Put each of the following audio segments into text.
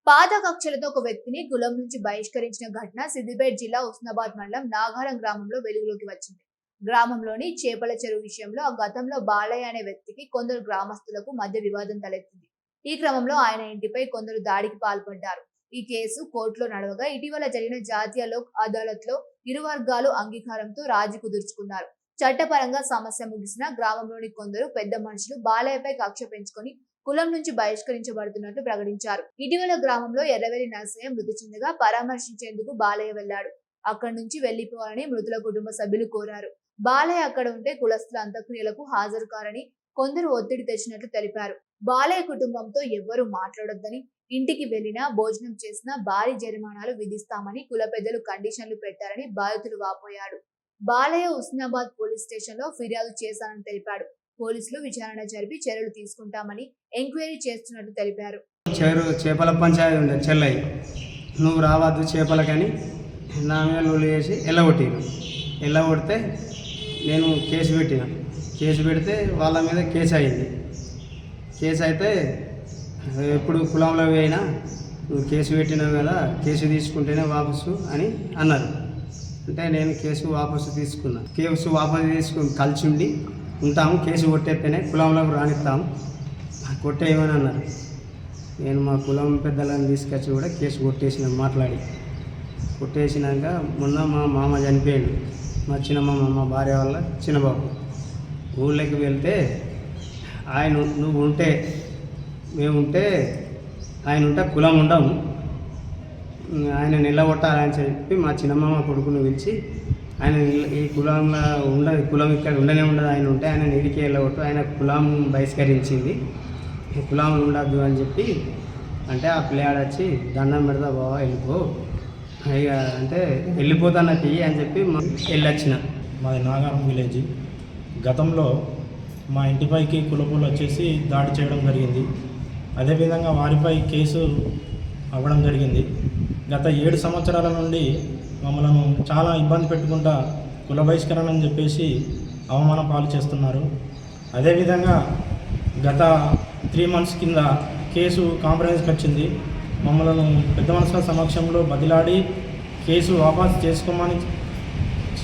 పాత కక్షలతో ఒక వ్యక్తిని కులం నుంచి బహిష్కరించిన ఘటన సిద్దిపేట జిల్లా హుస్నాబాద్ మండలం నాగారం గ్రామంలో వెలుగులోకి వచ్చింది. గ్రామంలోని చేపల చెరువు విషయంలో గతంలో బాలయ్య అనే వ్యక్తికి కొందరు గ్రామస్తులకు మధ్య వివాదం తలెత్తింది. ఈ క్రమంలో ఆయన ఇంటిపై కొందరు దాడికి పాల్పడ్డారు. ఈ కేసు కోర్టులో నడవగా ఇటీవల జరిగిన జాతీయ లోక్ అదాలత్ లో ఇరు వర్గాలు అంగీకారంతో రాజీ కుదుర్చుకున్నారు. చట్టపరంగా సమస్య ముగిసిన గ్రామంలోని కొందరు పెద్ద మనుషులు బాలయ్యపై కక్ష పెంచుకొని కులం నుంచి బహిష్కరించబడుతున్నట్లు ప్రకటించారు. ఇటీవల గ్రామంలో ఎర్రవెల్లి నరసయ్య మృతి చెందగా పరామర్శించేందుకు బాలయ్య వెళ్లాడు. అక్కడి నుంచి వెళ్లిపోవాలని మృతుల కుటుంబ సభ్యులు కోరారు. బాలయ్య అక్కడ ఉంటే కులస్తుల అంత్యక్రియలకు హాజరు కారని కొందరు ఒత్తిడి తెచ్చినట్లు తెలిపారు. బాలయ్య కుటుంబంతో ఎవ్వరూ మాట్లాడొద్దని, ఇంటికి వెళ్లినా భోజనం చేసినా భారీ జరిమానాలు విధిస్తామని కుల పెద్దలు కండిషన్లు పెట్టారని బాధితులు వాపోయాడు. బాలయ్య హుస్నాబాద్ పోలీస్ స్టేషన్ లో ఫిర్యాదు చేశానని తెలిపాడు. పోలీసులు విచారణ జరిపి చర్యలు తీసుకుంటామని ఎంక్వైరీ చేస్తున్నట్టు తెలిపారు. చేపల పంచాయతీ ఉండే చెల్లయ్య, నువ్వు రావద్దు చేపలకని నా మీద నువ్వు చేసి ఎల్లగొడితే నేను కేసు పెడితే వాళ్ళ మీద కేసు అయింది. కేసు అయితే ఎప్పుడు కులంలో పోయినా నువ్వు కేసు పెట్టినావు కదా, కేసు తీసుకుంటేనే వాపసు అని అన్నారు. అంటే నేను కేసు వాపసు తీసుకుని కలిసి ఉండి ఉంటాము, కేసు కొట్టేస్తేనే కులంలోకి రానిస్తాము, కొట్టేయమని అన్నారు. నేను మా కులం పెద్దలను తీసుకొచ్చి కూడా కేసు కొట్టేసినాక మొన్న మా మామ చనిపోయాడు. మా చిన్నమామ, మా భార్య వాళ్ళ చిన్నబాబు. ఊళ్ళోకి వెళ్తే ఆయన ఉంటే కులం ఉండము, ఆయన నిలబొట్టాలని చెప్పి మా చిన్నమామ కొడుకును పిలిచి ఆయన ఈ కులంలో ఉండదు, కులం ఇక్కడ ఉండనే ఉండదు, ఆయన ఉంటే ఆయన నీడికి వెళ్ళగొట్టు, ఆయన కులం బహిష్కరించింది, ఈ కులం ఉండద్దు అని చెప్పి అంటే ఆ పిల్లాడు వచ్చి దండం పెడతా బావా వెళ్ళిపో ఇక అంటే వెళ్ళిపోతాను తీయి అని చెప్పి వెళ్ళొచ్చిన. మాది నాగారం విలేజ్. గతంలో మా ఇంటిపైకి కులపులు వచ్చేసి దాడి చేయడం జరిగింది. అదేవిధంగా వారిపై కేసు అవ్వడం జరిగింది. గత 7 సంవత్సరాల నుండి మమ్మల్ని చాలా ఇబ్బంది పెట్టుకుంటా కుల బహిష్కరణ అని చెప్పేసి అవమాన పాలు చేస్తున్నారు. అదేవిధంగా గత 3 months కింద కేసు కాంప్రమైజ్కి వచ్చింది. మమ్మల్ని పెద్ద మనుషుల సమక్షంలో బదిలాడి కేసు వాపసు చేసుకోమని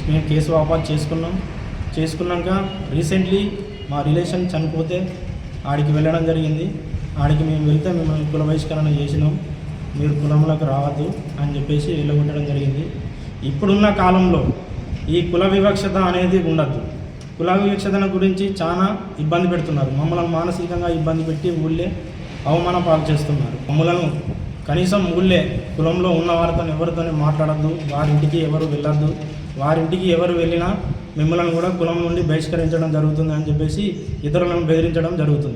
మేము కేసు వాపసు చేసుకున్నాక రీసెంట్లీ మా రిలేషన్ చనిపోతే ఆడికి వెళ్ళడం జరిగింది. ఆడికి మేము వెళ్తే మిమ్మల్ని కుల బహిష్కరణ చేసినాం, మీరు కులంలోకి రావద్దు అని చెప్పేసి వెళ్ళగొట్టడం జరిగింది. ఇప్పుడున్న కాలంలో ఈ కుల వివక్షత అనేది ఉండద్దు. కుల వివక్షతను గురించి చాలా ఇబ్బంది పెడుతున్నారు. మమ్మల్ని మానసికంగా ఇబ్బంది పెట్టి ఊళ్ళే అవమాన పాలు చేస్తున్నారు. మమ్మలను కనీసం ఊళ్ళే కులంలో ఉన్న వారితో ఎవరితో మాట్లాడద్దు, వారింటికి ఎవరు వెళ్ళొద్దు, వారింటికి ఎవరు వెళ్ళినా మిమ్మల్ని కూడా కులం నుండి బహిష్కరించడం జరుగుతుంది అని చెప్పేసి ఇతరులను బెదిరించడం జరుగుతుంది.